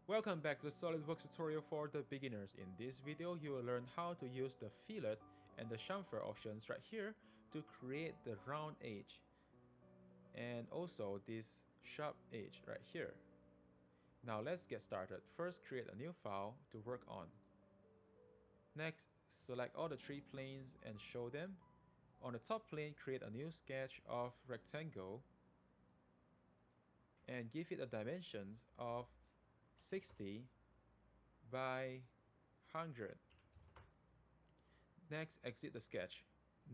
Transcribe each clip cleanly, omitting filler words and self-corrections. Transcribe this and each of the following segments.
Welcome back to the Solidworks tutorial for the beginners. In this video, you will learn how to use the fillet and the chamfer options right here to create the round edge and also this sharp edge right here. Now let's get started. First, create a new file to work on. Next, select all the three planes and show them. On the top plane, create a new sketch of rectangle and give it a dimensions of 60 by 100. Next, exit the sketch.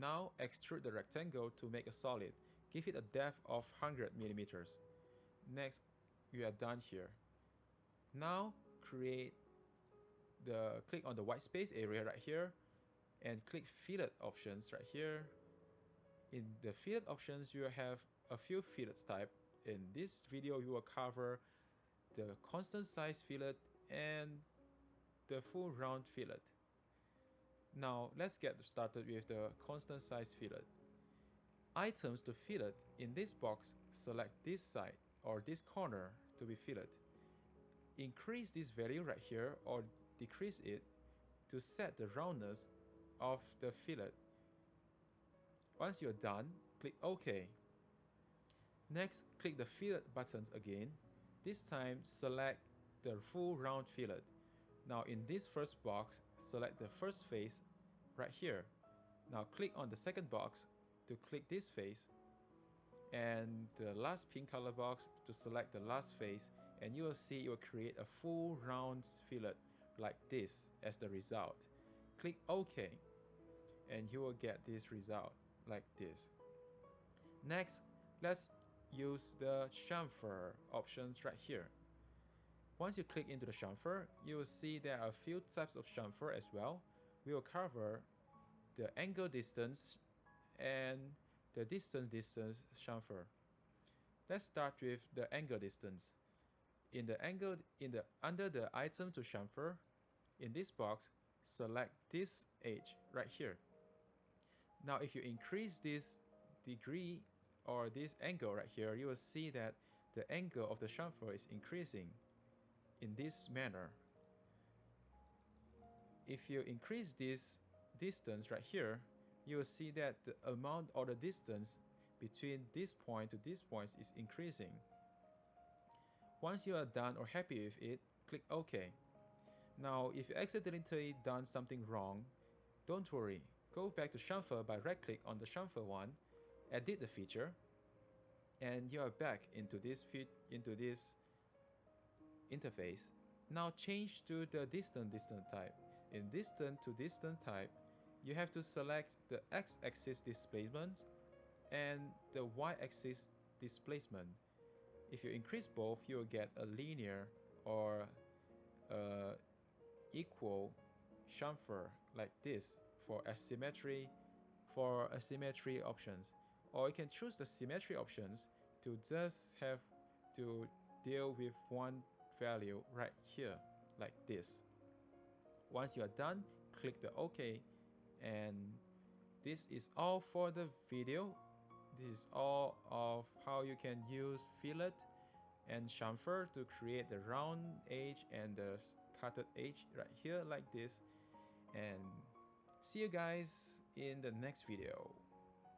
Now extrude the rectangle to make a solid. Give it a depth of 100 millimeters. Next, you are done here. Now click on the white space area right here and click fillet options right here. In the fillet options, you have a few fillets type. In this video, you will cover the constant size fillet and the full round fillet. Now let's get started with the constant size fillet. Items to fillet. In this box, select this side or this corner to be fillet. Increase this value right here or decrease it to set the roundness of the fillet. Once you're done, click OK. Next, click the fillet buttons again. This time, select the full round fillet. Now in this first box, select the first face right here. Now click on the second box to click this face and the last pink color box to select the last face, and you will see it will create a full round fillet like this as the result. Click OK and you will get this result like this. Next, let's use the chamfer options right here. Once you click into the chamfer, you will see there are a few types of chamfer as well. We will cover the angle distance and the distance chamfer. Let's start with the angle distance. Under the item to chamfer, in this box, select this edge right here. Now if you increase this degree or this angle right here, you will see that the angle of the chamfer is increasing in this manner. If you increase this distance right here, you will see that the amount or the distance between this point to this point is increasing. Once you are done or happy with it, click OK. Now if you accidentally done something wrong, don't worry. Go back to chamfer by right click on the chamfer one, edit the feature, and you are back into this interface. Now change to the distance type. In distance to distance type, you have to select the x-axis displacement and the y-axis displacement. If you increase both, you will get a linear or equal chamfer like this for asymmetry options. Or you can choose the symmetry options to just have to deal with one value right here like this. Once you are done, click the OK, and this is all for the video. This is all of how you can use fillet and chamfer to create the round edge and the cutted edge right here like this. And see you guys in the next video.